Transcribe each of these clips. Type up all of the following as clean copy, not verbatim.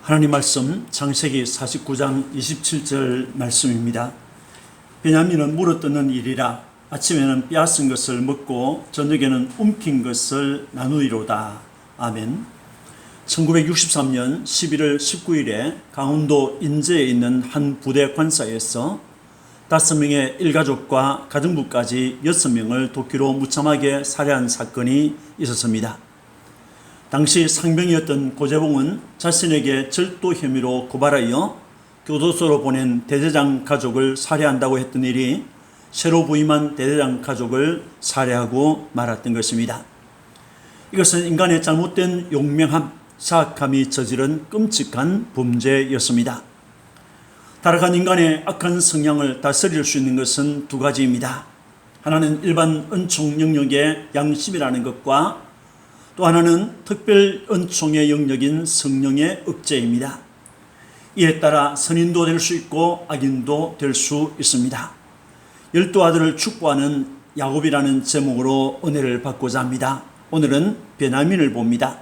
하나님 말씀 창세기 49장 27절 말씀입니다. 베냐민은 물어뜯는 일이라 아침에는 빼앗은 것을 먹고 저녁에는 움킨 것을 나누리로다. 아멘. 1963년 11월 19일에 강원도 인제에 있는 한 부대 관사에서 5명의 일가족과 가정부까지 6명을 도끼로 무참하게 살해한 사건이 있었습니다. 당시 상병이었던 고재봉은 자신에게 절도 혐의로 고발하여 교도소로 보낸 대대장 가족을 살해한다고 했던 일이 새로 부임한 대대장 가족을 살해하고 말았던 것입니다. 이것은 인간의 잘못된 용맹함, 사악함이 저지른 끔찍한 범죄였습니다. 타락한 인간의 악한 성향을 다스릴 수 있는 것은 두 가지입니다. 하나는 일반 은총 영역의 양심이라는 것과 또 하나는 특별 은총의 영역인 성령의 억제입니다. 이에 따라 선인도 될 수 있고 악인도 될 수 있습니다. 12아들을 축복하는 야곱이라는 제목으로 은혜를 받고자 합니다. 오늘은 베냐민을 봅니다.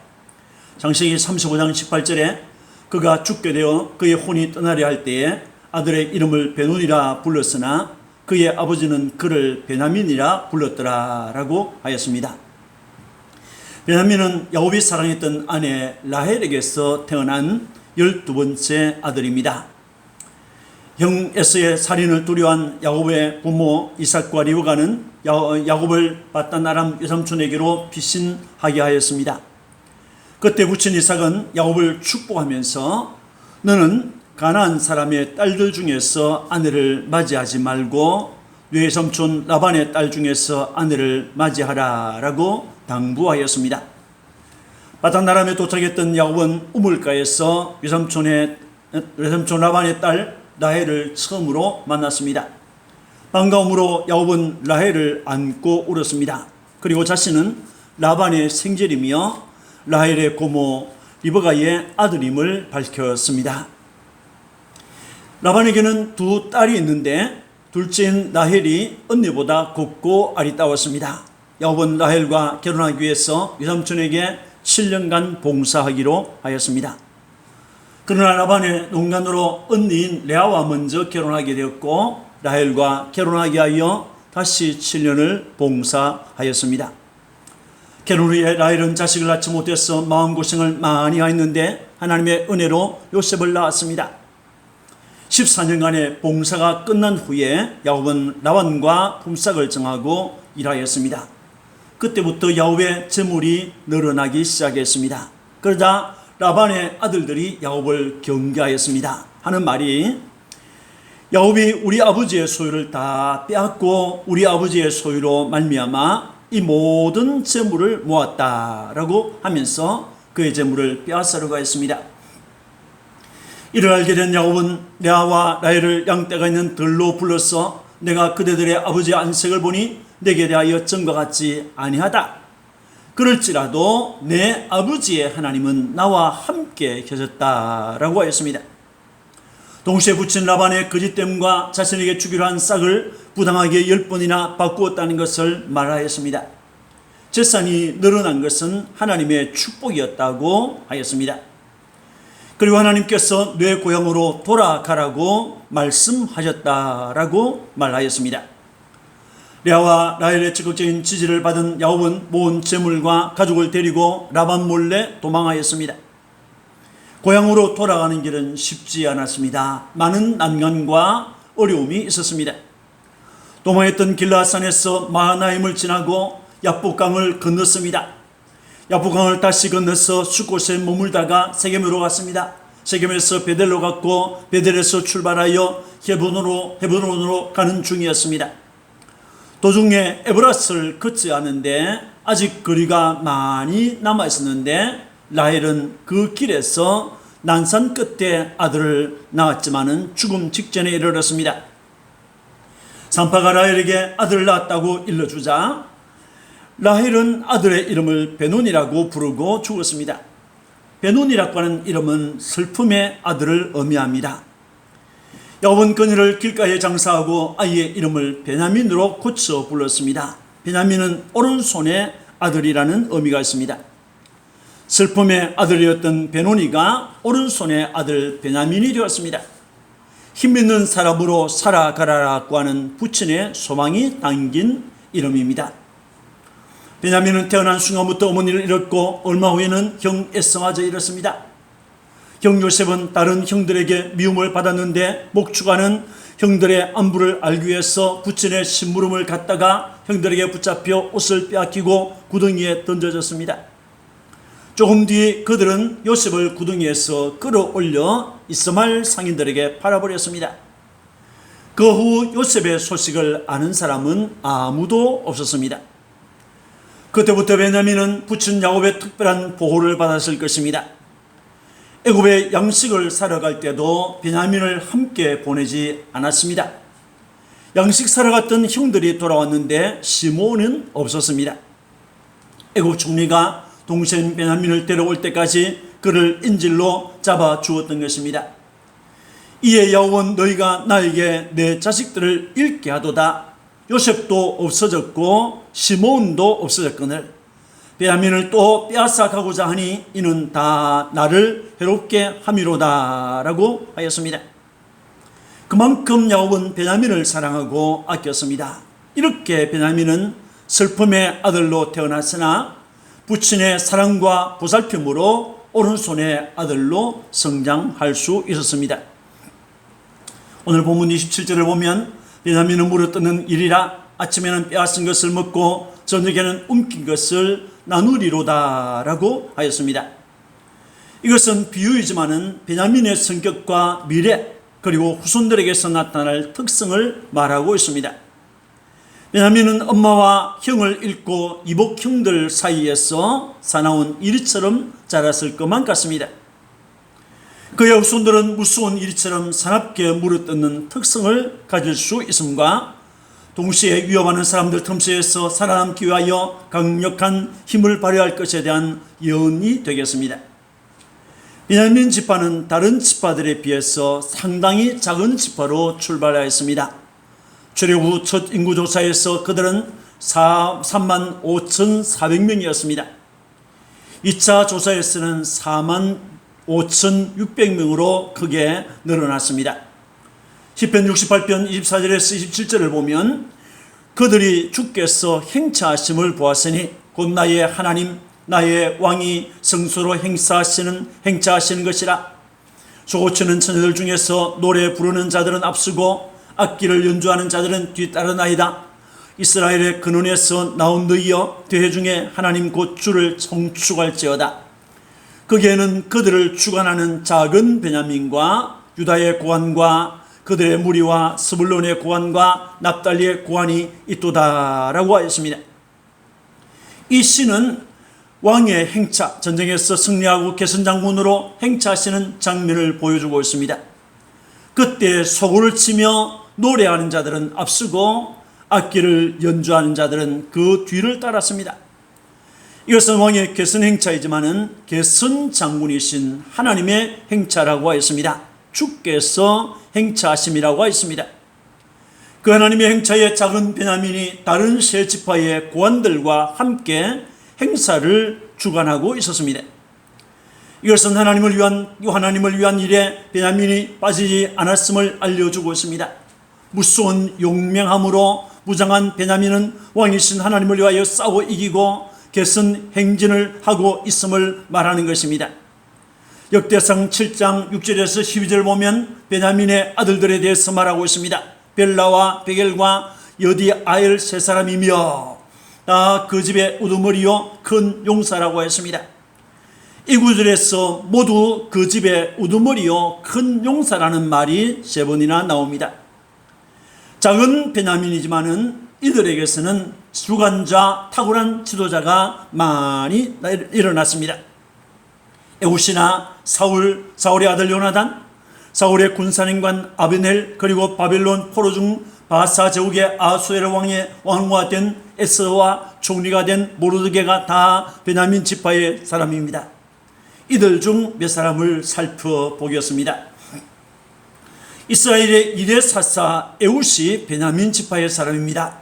창세기 35장 18절에 그가 죽게 되어 그의 혼이 떠나려 할 때에 아들의 이름을 베논이라 불렀으나 그의 아버지는 그를 베냐민이라 불렀더라 라고 하였습니다. 베냐민은 야곱이 사랑했던 아내 라헬에게서 태어난 12번째 아들입니다. 형 에서의 살인을 두려워한 야곱의 부모 이삭과 리브가는 야곱을 밧단 아람 외삼촌에게로 피신하게 하였습니다. 그때 부친 이삭은 야곱을 축복하면서 너는 가나안 사람의 딸들 중에서 아내를 맞이하지 말고 외삼촌 라반의 딸 중에서 아내를 맞이하라 라고 당부하였습니다. 밧단 아람에 도착했던 야곱은 우물가에서 외삼촌 라반의 딸 라헬을 처음으로 만났습니다. 반가움으로 야곱은 라헬을 안고 울었습니다. 그리고 자신은 라반의 생질이며 라헬의 고모 리브가의 아들임을 밝혔습니다. 라반에게는 두 딸이 있는데 둘째인 라헬이 언니보다 곱고 아리따웠습니다. 야곱은 라헬과 결혼하기 위해서 외삼촌에게 7년간 봉사하기로 하였습니다. 그러나 라반의 농간으로 언니인 레아와 먼저 결혼하게 되었고 라헬과 결혼하게 하여 다시 7년을 봉사하였습니다. 결혼 후에 라헬은 자식을 낳지 못해서 마음고생을 많이 하였는데 하나님의 은혜로 요셉을 낳았습니다. 14년간의 봉사가 끝난 후에 야곱은 라반과 품삯을 정하고 일하였습니다. 그때부터 야곱의 재물이 늘어나기 시작했습니다. 그러자 라반의 아들들이 야곱을 경계하였습니다. 하는 말이 야곱이 우리 아버지의 소유를 다 빼앗고 우리 아버지의 소유로 말미암아 이 모든 재물을 모았다라고 하면서 그의 재물을 빼앗으려고 했습니다. 이를 알게 된 야곱은 레아와 라헬을 양떼가 있는 들로 불러서 내가 그대들의 아버지의 안색을 보니 내게 대하여 전과 같지 아니하다. 그럴지라도 내 아버지의 하나님은 나와 함께 계셨다라고 하였습니다. 동시에 붙인 라반의 거짓됨과 자신에게 주기로 한 싹을 부당하게 10번이나 바꾸었다는 것을 말하였습니다. 재산이 늘어난 것은 하나님의 축복이었다고 하였습니다. 그리고 하나님께서 내 고향으로 돌아가라고 말씀하셨다라고 말하였습니다. 레아와 라헬의 적극적인 지지를 받은 야곱은 모은 재물과 가족을 데리고 라반 몰래 도망하였습니다. 고향으로 돌아가는 길은 쉽지 않았습니다. 많은 난관과 어려움이 있었습니다. 도망했던 길라산에서 마하나임을 지나고 야복강을 건넜습니다. 야복강을 다시 건너서 숫곳에 머물다가 세겜으로 갔습니다. 세겜에서 베델로 갔고 베델에서 출발하여 헤브론으로 가는 중이었습니다. 도중에 에브라스를 걷지 않은데 아직 거리가 많이 남아 있었는데 라헬은 그 길에서 난산 끝에 아들을 낳았지만은 죽음 직전에 이르렀습니다. 산파가 라헬에게 아들을 낳았다고 일러주자 라헬은 아들의 이름을 베논이라고 부르고 죽었습니다. 베논이라고 하는 이름은 슬픔의 아들을 의미합니다. 야곱은 그녀를 길가에 장사하고 아이의 이름을 베냐민으로 고쳐 불렀습니다. 베냐민은 오른손의 아들이라는 의미가 있습니다. 슬픔의 아들이었던 베노니가 오른손의 아들 베냐민이 되었습니다. 힘있는 사람으로 살아가라라고 하는 부친의 소망이 담긴 이름입니다. 베냐민은 태어난 순간부터 어머니를 잃었고 얼마 후에는 형 에서마저 잃었습니다. 형 요셉은 다른 형들에게 미움을 받았는데 목축하는 형들의 안부를 알기 위해서 부친의 심부름을 갖다가 형들에게 붙잡혀 옷을 빼앗기고 구덩이에 던져졌습니다. 조금 뒤 그들은 요셉을 구덩이에서 끌어올려 이스마엘 상인들에게 팔아버렸습니다. 그 후 요셉의 소식을 아는 사람은 아무도 없었습니다. 그때부터 베냐민은 부친 야곱의 특별한 보호를 받았을 것입니다. 애굽에 양식을 사러 갈 때도 베냐민을 함께 보내지 않았습니다. 양식 사러 갔던 형들이 돌아왔는데 시몬은 없었습니다. 애굽 총리가 동생 베냐민을 데려올 때까지 그를 인질로 잡아 주었던 것입니다. 이에 야곱은 너희가 나에게 내 자식들을 잃게 하도다. 요셉도 없어졌고 시몬도 없어졌거늘 베냐민을 또 빼앗아가고자 하니 이는 다 나를 해롭게 함이로다 라고 하였습니다. 그만큼 야곱은 베냐민을 사랑하고 아꼈습니다. 이렇게 베냐민은 슬픔의 아들로 태어났으나 부친의 사랑과 보살핌으로 오른손의 아들로 성장할 수 있었습니다. 오늘 본문 27절을 보면 베냐민은 물어뜯는 일이라 아침에는 빼앗은 것을 먹고 저녁에는 움킨 것을 나누리로다 라고 하였습니다. 이것은 비유이지만은 베냐민의 성격과 미래 그리고 후손들에게서 나타날 특성을 말하고 있습니다. 베냐민은 엄마와 형을 잃고 이복 형들 사이에서 사나운 이리처럼 자랐을 것만 같습니다. 그의 후손들은 무서운 이리처럼 사납게 물어뜯는 특성을 가질 수 있음과 동시에 위협하는 사람들 틈새에서 살아남기 위하여 강력한 힘을 발휘할 것에 대한 예언이 되겠습니다. 베냐민 지파는 다른 지파들에 비해서 상당히 작은 지파로 출발하였습니다. 출애굽 후 첫 인구조사에서 그들은 3만 5,400명이었습니다. 2차 조사에서는 4만 5,600명으로 크게 늘어났습니다. 시편 68편 24절에서 27절을 보면 그들이 주께서 행차하심을 보았으니 곧 나의 하나님 나의 왕이 성소로 행차하시는 것이라. 소고치는 처녀들 중에서 노래 부르는 자들은 앞서고 악기를 연주하는 자들은 뒤따르나이다. 이스라엘의 근원에서 나온 너희여 대회 중에 하나님 곧 주를 청축할지어다. 거기에는 그들을 주관하는 작은 베냐민과 유다의 고관과 그들의 무리와 스불론의 고관과 납달리의 고관이 있도다라고 하였습니다. 이 시는 왕의 행차, 전쟁에서 승리하고 개선장군으로 행차하시는 장면을 보여주고 있습니다. 그때 소고를 치며 노래하는 자들은 앞서고 악기를 연주하는 자들은 그 뒤를 따랐습니다. 이것은 왕의 개선 행차이지만은 개선 장군이신 하나님의 행차라고 하였습니다. 주께서 행차하심이라고 하였습니다. 그 하나님의 행차에 작은 베냐민이 다른 세 지파의 고관들과 함께 행사를 주관하고 있었습니다. 이것은 하나님을 위한 일에 베냐민이 빠지지 않았음을 알려주고 있습니다. 무서운 용맹함으로 무장한 베냐민은 왕이신 하나님을 위하여 싸워 이기고 개선 행진을 하고 있음을 말하는 것입니다. 역대상 7장 6절에서 12절 보면 베냐민의 아들들에 대해서 말하고 있습니다. 벨라와 베겔과 여디아엘 세 사람이며 다 그 집의 우두머리요 큰 용사라고 했습니다. 이 구절에서 모두 그 집의 우두머리요 큰 용사라는 말이 세 번이나 나옵니다. 작은 베냐민이지만은 이들에게서는 주관자, 탁월한 지도자가 많이 일어났습니다. 에훗이나 사울의 아들 요나단, 사울의 군사령관 아비넬, 그리고 바벨론 포로 중 바사 제국의 아수에르 왕의 왕후가 된 에스와 총리가 된 모르드게가 다 베냐민 지파의 사람입니다. 이들 중 몇 사람을 살펴보겠습니다. 이스라엘의 이레 사사 에훗이 베냐민 지파의 사람입니다.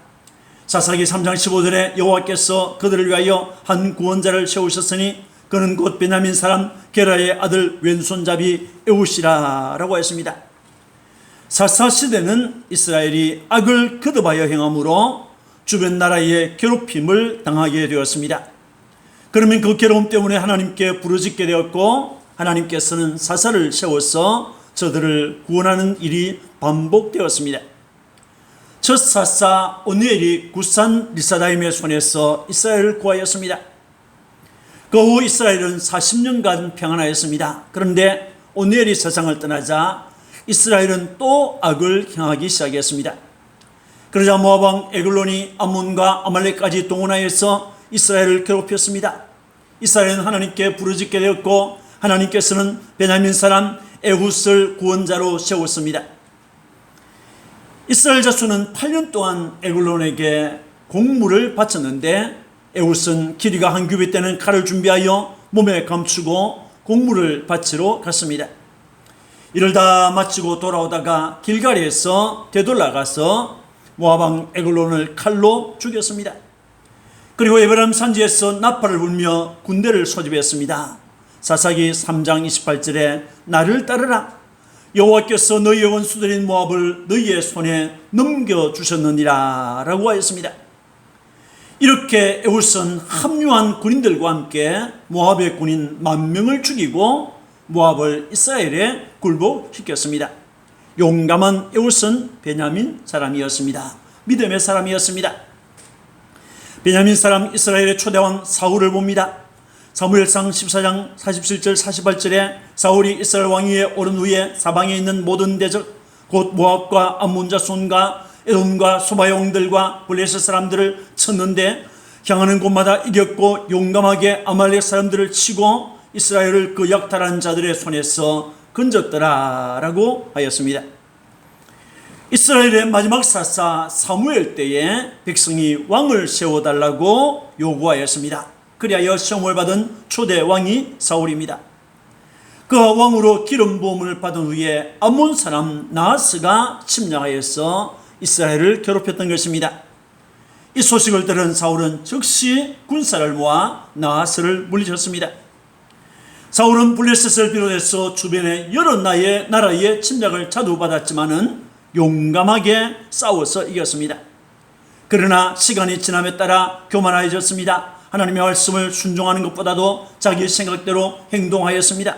사사기 3장 15절에 여호와께서 그들을 위하여 한 구원자를 세우셨으니 그는 곧 베냐민 사람 게라의 아들 왼손잡이 에웃이라라고 했습니다. 사사 시대는 이스라엘이 악을 거듭하여 행함으로 주변 나라의 괴롭힘을 당하게 되었습니다. 그러면 그 괴로움 때문에 하나님께 부르짖게 되었고, 하나님께서는 사사를 세워서 저들을 구원하는 일이 반복되었습니다. 첫 사사 오니엘이 굿산 리사다임의 손에서 이스라엘을 구하였습니다. 그 후 이스라엘은 40년간 평안하였습니다. 그런데 오니엘이 세상을 떠나자 이스라엘은 또 악을 행하기 시작했습니다. 그러자 모압 왕 에글론이 암몬과 아말렉까지 동원하여서 이스라엘을 괴롭혔습니다. 이스라엘은 하나님께 부르짖게 되었고, 하나님께서는 베냐민 사람 에훗을 구원자로 세웠습니다. 이스라엘 자손은 8년 동안 에글론에게 곡물을 바쳤는데, 에훗은 길이가 한 규빗 되는 칼을 준비하여 몸에 감추고 곡물을 바치러 갔습니다. 이를 다 마치고 돌아오다가 길갈에서 되돌아가서 모압 왕 에글론을 칼로 죽였습니다. 그리고 에브라임 산지에서 나팔을 불며 군대를 소집했습니다. 사사기 3장 28절에 나를 따르라, 여호와께서 너희의 원수들인 모압을 너희의 손에 넘겨주셨느니라 라고 하였습니다. 이렇게 에훗은 합류한 군인들과 함께 모압의 군인 10,000명을 죽이고 모압을 이스라엘에 굴복시켰습니다. 용감한 에훗은 베냐민 사람이었습니다. 믿음의 사람이었습니다. 베냐민 사람 이스라엘의 초대왕 사울을 봅니다. 사무엘상 14장 47절 48절에 사울이 이스라엘 왕위에 오른 후에 사방에 있는 모든 대적 곧 모압과 암몬 자손과 에돔과 소바 영들과 블레셋 사람들을 쳤는데 향하는 곳마다 이겼고 용감하게 아말렉 사람들을 치고 이스라엘을 그 약탈한 자들의 손에서 건졌더라 라고 하였습니다. 이스라엘의 마지막 사사 사무엘 때에 백성이 왕을 세워달라고 요구하였습니다. 그리하여 시험을 받은 초대 왕이 사울입니다. 그가 왕으로 기름 부음을 받은 후에 암몬 사람 나하스가 침략하여서 이스라엘을 괴롭혔던 것입니다. 이 소식을 들은 사울은 즉시 군사를 모아 나하스를 물리쳤습니다. 사울은 블레셋을 비롯해서 주변의 여러 나라의 침략을 자두받았지만은 용감하게 싸워서 이겼습니다. 그러나 시간이 지남에 따라 교만해졌습니다. 하나님의 말씀을 순종하는 것보다도 자기 생각대로 행동하였습니다.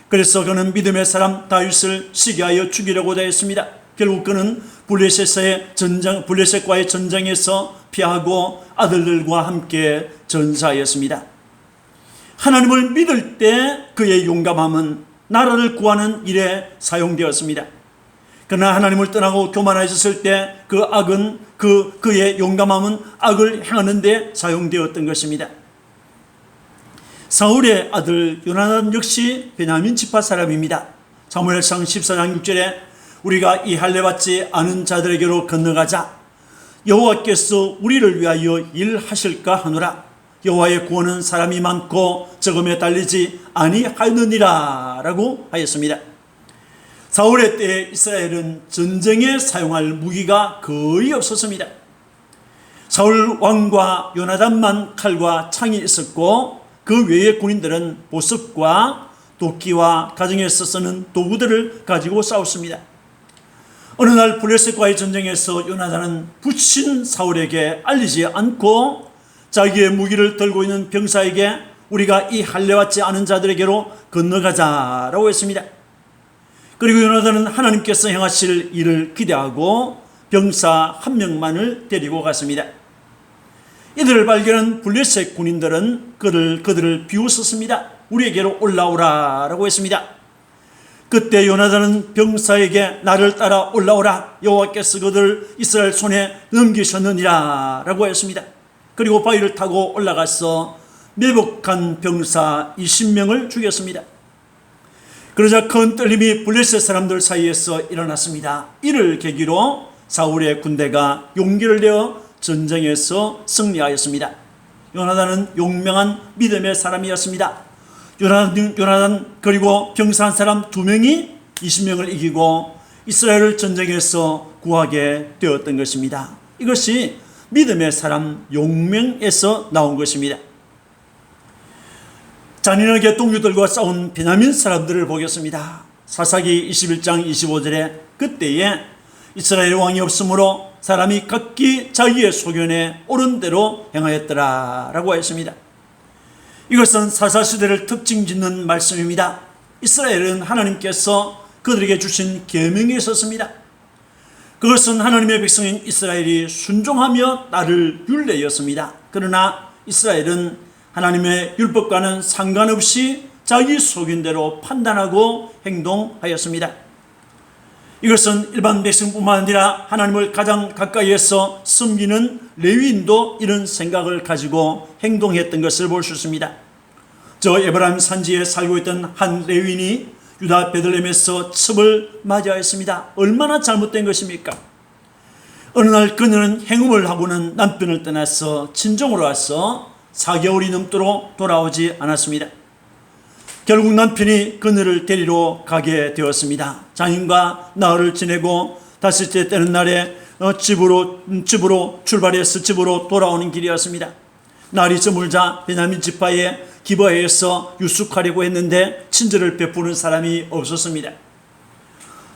그래서 그는 믿음의 사람 다윗을 시기하여 죽이려고 하였습니다. 결국 그는 블레셋과의 전쟁에서 피하고 아들들과 함께 전사하였습니다. 하나님을 믿을 때 그의 용감함은 나라를 구하는 일에 사용되었습니다. 그러나 하나님을 떠나고 교만해졌을 때 그 악은 그의 용감함은 악을 행하는 데 사용되었던 것입니다. 사울의 아들 요나단 역시 베냐민 지파 사람입니다. 사무엘상 14장 6절에 우리가 이 할례 받지 않은 자들에게로 건너가자 여호와께서 우리를 위하여 일하실까 하노라. 여호와의 구원은 사람이 많고 적음에 달리지 아니하느니라 라고 하였습니다. 사울의 때에 이스라엘은 전쟁에 사용할 무기가 거의 없었습니다. 사울 왕과 요나단만 칼과 창이 있었고 그 외의 군인들은 보석과 도끼와 가정에서 쓰는 도구들을 가지고 싸웠습니다. 어느 날 블레셋과의 전쟁에서 요나단은 붙인 사울에게 알리지 않고 자기의 무기를 들고 있는 병사에게 우리가 이 할례 받지 않은 자들에게로 건너가자라고 했습니다. 그리고 요나단은 하나님께서 행하실 일을 기대하고 병사 1명만을 데리고 갔습니다. 이들을 발견한 블레셋 군인들은 그들을 비웃었습니다. 우리에게로 올라오라라고 했습니다. 그때 요나단은 병사에게 나를 따라 올라오라. 여호와께서 그들을 이스라엘 손에 넘기셨느니라 라고 했습니다. 그리고 바위를 타고 올라가서 매복한 병사 20명을 죽였습니다. 그러자 큰 떨림이 블레셋 사람들 사이에서 일어났습니다. 이를 계기로 사울의 군대가 용기를 내어 전쟁에서 승리하였습니다. 요나단은 용맹한 믿음의 사람이었습니다. 요나단 그리고 병사 한 사람 2명이 20명을 이기고 이스라엘을 전쟁에서 구하게 되었던 것입니다. 이것이 믿음의 사람 용맹에서 나온 것입니다. 잔인하게 동료들과 싸운 베냐민 사람들을 보겠습니다. 사사기 21장 25절에 그때에 이스라엘 왕이 없으므로 사람이 각기 자기의 소견에 옳은 대로 행하였더라 라고 했습니다. 이것은 사사시대를 특징 짓는 말씀입니다. 이스라엘은 하나님께서 그들에게 주신 계명이 있었습니다. 그것은 하나님의 백성인 이스라엘이 순종하며 따를 율례였습니다. 그러나 이스라엘은 하나님의 율법과는 상관없이 자기 속인대로 판단하고 행동하였습니다. 이것은 일반 백성뿐만 아니라 하나님을 가장 가까이에서 섬기는 레위인도 이런 생각을 가지고 행동했던 것을 볼 수 있습니다. 저 에브라임 산지에 살고 있던 한 레위인이 유다 베들레헴에서 첩을 맞이하였습니다. 얼마나 잘못된 것입니까? 어느 날 그녀는 행음을 하고는 남편을 떠나서 친정으로 와서 4개월이 넘도록 돌아오지 않았습니다. 결국 남편이 그녀를 데리러 가게 되었습니다. 장인과 나흘을 지내고 다섯째 되는 날에 집으로 출발해서 집으로 돌아오는 길이었습니다. 날이 저물자 베냐민 지파에 기브아에서 유숙하려고 했는데 친절을 베푸는 사람이 없었습니다.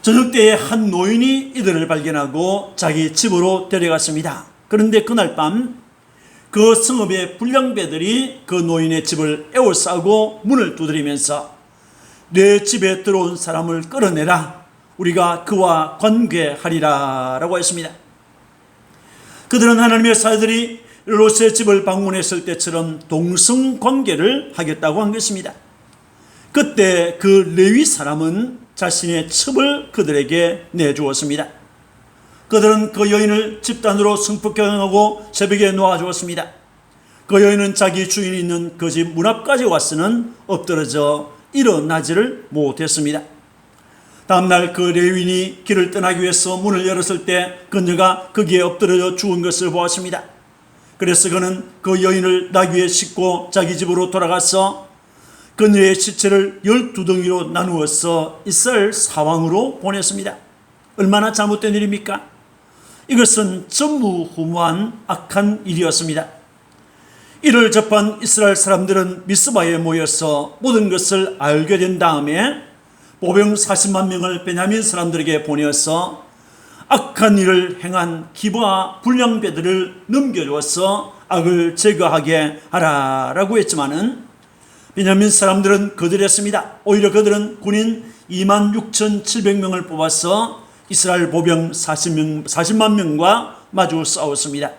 저녁 때에 한 노인이 이들을 발견하고 자기 집으로 데려갔습니다. 그런데 그날 밤 그 성읍의 불량배들이 그 노인의 집을 에워싸고 문을 두드리면서 내 집에 들어온 사람을 끌어내라, 우리가 그와 관계하리라 라고 했습니다. 그들은 하나님의 사자들이 롯의 집을 방문했을 때처럼 동성관계를 하겠다고 한 것입니다. 그때 그 레위 사람은 자신의 첩을 그들에게 내주었습니다. 그들은 그 여인을 집단으로 성폭행하고 새벽에 놓아주었습니다. 그 여인은 자기 주인이 있는 그 집 문 앞까지 왔으나 엎드러져 일어나지를 못했습니다. 다음날 그 레위인이 길을 떠나기 위해서 문을 열었을 때 그녀가 거기에 엎드려 죽은 것을 보았습니다. 그래서 그는 그 여인을 나귀에 싣고 자기 집으로 돌아가서 그녀의 시체를 12덩이로 나누어서 이스라엘 사왕으로 보냈습니다. 얼마나 잘못된 일입니까? 이것은 전무후무한 악한 일이었습니다. 이를 접한 이스라엘 사람들은 미스바에 모여서 모든 것을 알게 된 다음에 보병 40만 명을 베냐민 사람들에게 보내어서 악한 일을 행한 기브아 불량배들을 넘겨주어서 악을 제거하게 하라라고 했지만은 베냐민 사람들은 거절했습니다. 오히려 그들은 군인 26,700명을 뽑아서 이스라엘 보병 40만 명과 마주 싸웠습니다.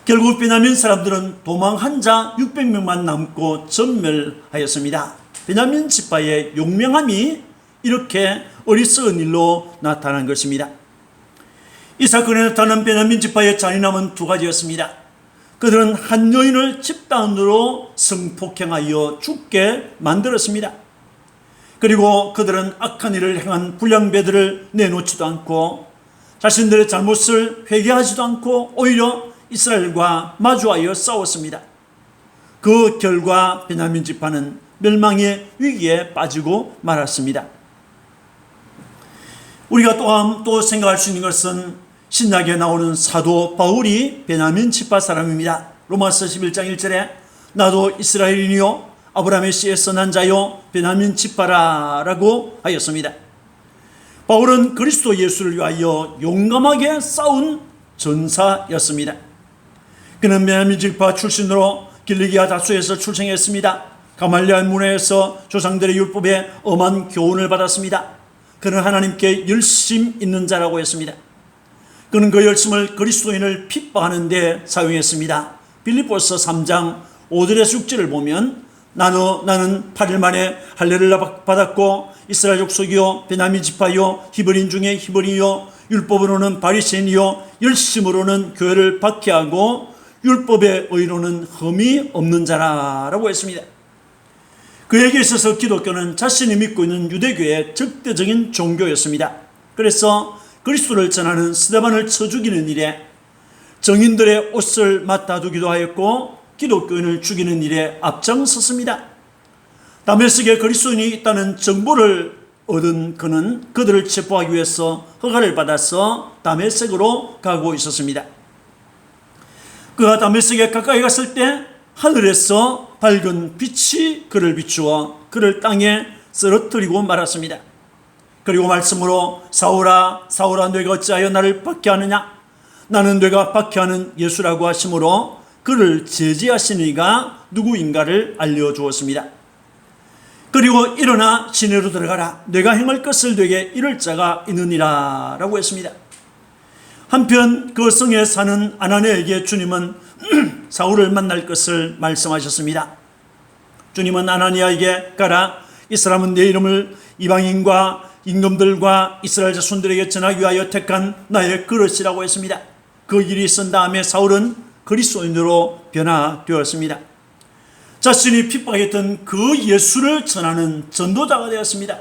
결국 베냐민 사람들은 도망한 자 600명만 남고 전멸하였습니다. 베냐민 지파의 용맹함이 이렇게 어리석은 일로 나타난 것입니다. 이 사건에 나타난 베냐민 지파의 잔인함은 두 가지였습니다. 그들은 한 여인을 집단으로 성폭행하여 죽게 만들었습니다. 그리고 그들은 악한 일을 행한 불량배들을 내놓지도 않고 자신들의 잘못을 회개하지도 않고 오히려 이스라엘과 마주하여 싸웠습니다. 그 결과 베냐민 지파는 멸망의 위기에 빠지고 말았습니다. 우리가 또 생각할 수 있는 것은 신약에 나오는 사도 바울이 베냐민 지파 사람입니다. 로마서 11장 1절에 나도 이스라엘인이요 아브라함의 씨에서 난 자요 베냐민 지파라 라고 하였습니다. 바울은 그리스도 예수를 위하여 용감하게 싸운 전사였습니다. 그는 베냐민 지파 출신으로 길리기아 다수에서 출생했습니다. 가말리엘 문화에서 조상들의 율법에 엄한 교훈을 받았습니다. 그는 하나님께 열심 있는 자라고 했습니다. 그는 그 열심을 그리스도인을 핍박하는 데 사용했습니다. 빌립보서 3장 5절에서 6절을 보면 나는 8일 만에 할례를 받았고 이스라엘 족속이요 베냐민 지파요 히브리인 중에 히브리요 율법으로는 바리새인이요 열심으로는 교회를 박해하고 율법의 의로는 흠이 없는 자라고 했습니다. 그에게 있어서 기독교는 자신이 믿고 있는 유대교의 적대적인 종교였습니다. 그래서 그리스도를 전하는 스데반을 쳐 죽이는 일에 정인들의 옷을 맡아두기도 하였고 기독교인을 죽이는 일에 앞장섰습니다. 다메섹에 그리스도인이 있다는 정보를 얻은 그는 그들을 체포하기 위해서 허가를 받아서 다메섹으로 가고 있었습니다. 그가 다메섹에 가까이 갔을 때 하늘에서 밝은 빛이 그를 비추어 그를 땅에 쓰러뜨리고 말았습니다. 그리고 말씀으로 사울아 사울아 내가 어찌하여 나를 박해하느냐, 나는 내가 박해하는 예수라고 하심으로 그를 제지하신 이가 누구인가를 알려주었습니다. 그리고 일어나 시내로 들어가라, 내가 행할 것을 내게 이룰 자가 있느니라 라고 했습니다. 한편 그 성에 사는 아나니아에게 주님은 사울을 만날 것을 말씀하셨습니다. 주님은 아나니아에게 가라, 이 사람은 내 이름을 이방인과 임금들과 이스라엘 자손들에게 전하기 위하여 택한 나의 그릇이라고 했습니다. 그 일이 있은 다음에 사울은 그리스도인으로 변화되었습니다. 자신이 핍박했던 그 예수를 전하는 전도자가 되었습니다.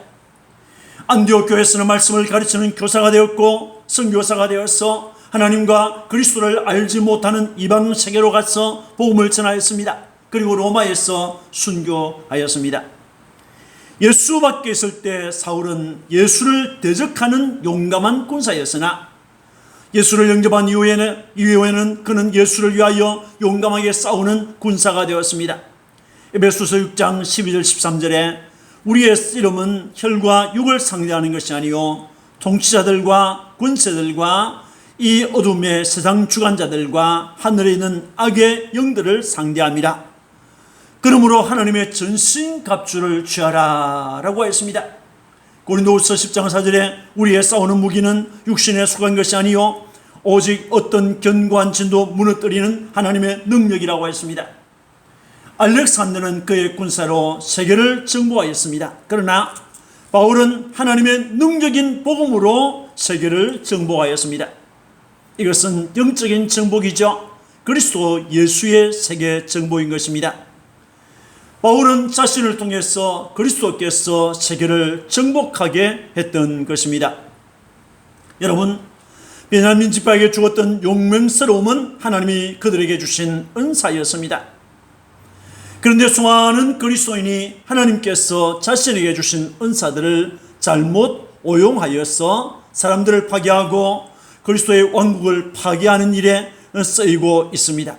안디옥 교회에서는 말씀을 가르치는 교사가 되었고 선교사가 되어서 하나님과 그리스도를 알지 못하는 이방 세계로 가서 복음을 전하였습니다. 그리고 로마에서 순교하였습니다. 예수 밖에 있을 때 사울은 예수를 대적하는 용감한 군사였으나 예수를 영접한 이후에는 그는 예수를 위하여 용감하게 싸우는 군사가 되었습니다. 에베소서 6장 12절 13절에 우리의 이름은 혈과 육을 상대하는 것이 아니요 통치자들과 권세들과 이 어둠의 세상 주관자들과 하늘에 있는 악의 영들을 상대함이라. 그러므로 하나님의 전신갑주를 취하라 라고 했습니다. 고린도후서 10장 4절에 우리의 싸우는 무기는 육신에 속한 것이 아니요 오직 어떤 견고한 진도 무너뜨리는 하나님의 능력이라고 했습니다. 알렉산더는 그의 군사로 세계를 정복하였습니다. 그러나 바울은 하나님의 능력인 복음으로 세계를 정복하였습니다. 이것은 영적인 정복이죠. 그리스도 예수의 세계 정복인 것입니다. 바울은 자신을 통해서 그리스도께서 세계를 정복하게 했던 것입니다. 여러분, 베냐민 지파에게 주었던 용맹스러움은 하나님이 그들에게 주신 은사였습니다. 그런데 수많은 그리스도인이 하나님께서 자신에게 주신 은사들을 잘못 오용하여서 사람들을 파괴하고 그리스도의 왕국을 파괴하는 일에 쓰이고 있습니다.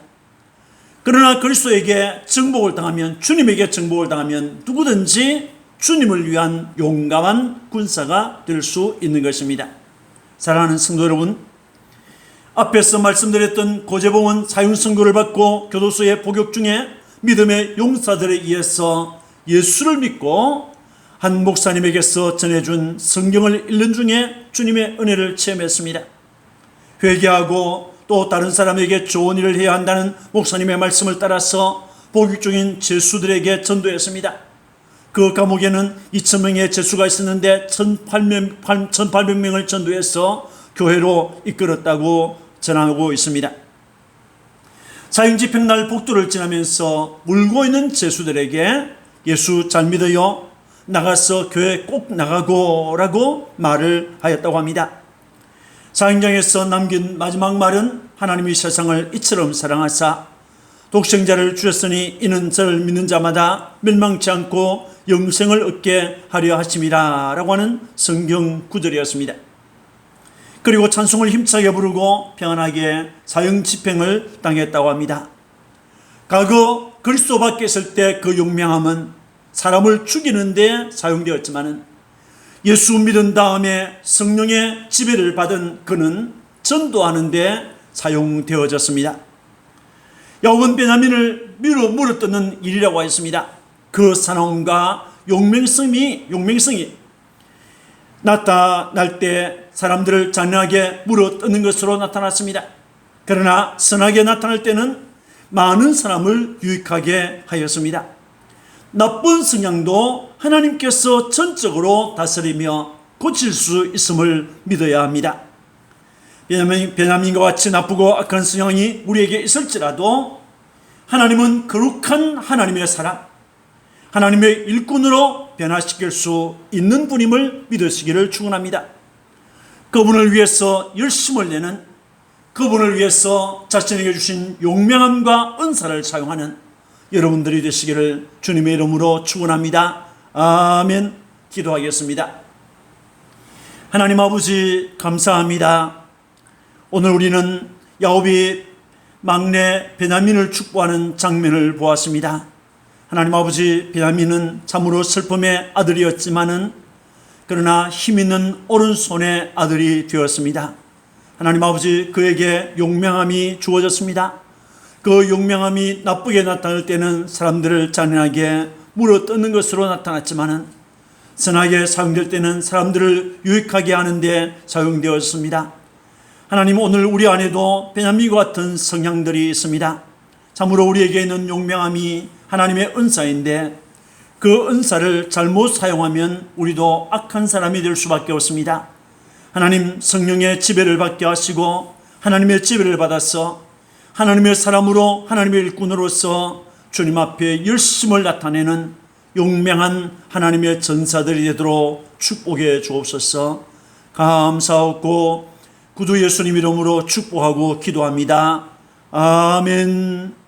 그러나 그리스도에게 정복을 당하면, 주님에게 정복을 당하면 누구든지 주님을 위한 용감한 군사가 될 수 있는 것입니다. 사랑하는 성도 여러분, 앞에서 말씀드렸던 고재봉은 사형선고를 받고 교도소에 복역 중에 믿음의 용사들에 의해서 예수를 믿고 한 목사님에게서 전해준 성경을 읽는 중에 주님의 은혜를 체험했습니다. 회개하고 또 다른 사람에게 좋은 일을 해야 한다는 목사님의 말씀을 따라서 복역 중인 죄수들에게 전도했습니다. 그 감옥에는 2,000명의 죄수가 있었는데 1,800명을 전도해서 교회로 이끌었다고 전하고 있습니다. 사형집행날 복도를 지나면서 울고 있는 죄수들에게 예수 잘 믿어요, 나가서 교회 꼭 나가고 라고 말을 하였다고 합니다. 사형장에서 남긴 마지막 말은 하나님이 세상을 이처럼 사랑하사 독생자를 주셨으니 이는 저를 믿는 자마다 멸망치 않고 영생을 얻게 하려 하심이라 라고 하는 성경 구절이었습니다. 그리고 찬송을 힘차게 부르고 평안하게 사형 집행을 당했다고 합니다. 과거 그리스도 밖에 있을 때 그 용맹함은 사람을 죽이는 데 사용되었지만 예수 믿은 다음에 성령의 지배를 받은 그는 전도하는 데 사용되어졌습니다. 야곱은 베냐민을 밀어 물어뜯는 일이라고 했습니다. 그 사나움과 용맹성이 나타날 때 사람들을 잔인하게 물어뜯는 것으로 나타났습니다. 그러나 선하게 나타날 때는 많은 사람을 유익하게 하였습니다. 나쁜 성향도 하나님께서 전적으로 다스리며 고칠 수 있음을 믿어야 합니다. 베냐민과 같이 나쁘고 악한 성향이 우리에게 있을지라도 하나님은 거룩한 하나님의 사람, 하나님의 일꾼으로 변화시킬 수 있는 분임을 믿으시기를 축원합니다. 그분을 위해서 열심을 내는, 그분을 위해서 자신에게 주신 용맹함과 은사를 사용하는 여러분들이 되시기를 주님의 이름으로 축원합니다. 아멘. 기도하겠습니다. 하나님 아버지 감사합니다. 오늘 우리는 야곱이 막내 베냐민을 축복하는 장면을 보았습니다. 하나님 아버지, 베냐민은 참으로 슬픔의 아들이었지만은 그러나 힘있는 오른손의 아들이 되었습니다. 하나님 아버지, 그에게 용맹함이 주어졌습니다. 그 용맹함이 나쁘게 나타날 때는 사람들을 잔인하게 물어뜯는 것으로 나타났지만은 선하게 사용될 때는 사람들을 유익하게 하는 데 사용되었습니다. 하나님, 오늘 우리 안에도 베냐민과 같은 성향들이 있습니다. 참으로 우리에게 있는 용맹함이 하나님의 은사인데 그 은사를 잘못 사용하면 우리도 악한 사람이 될 수밖에 없습니다. 하나님, 성령의 지배를 받게 하시고 하나님의 지배를 받아서 하나님의 사람으로, 하나님의 일꾼으로서 주님 앞에 열심을 나타내는 용맹한 하나님의 전사들이 되도록 축복해 주옵소서. 감사하고 구주 예수님 이름으로 축복하고 기도합니다. 아멘.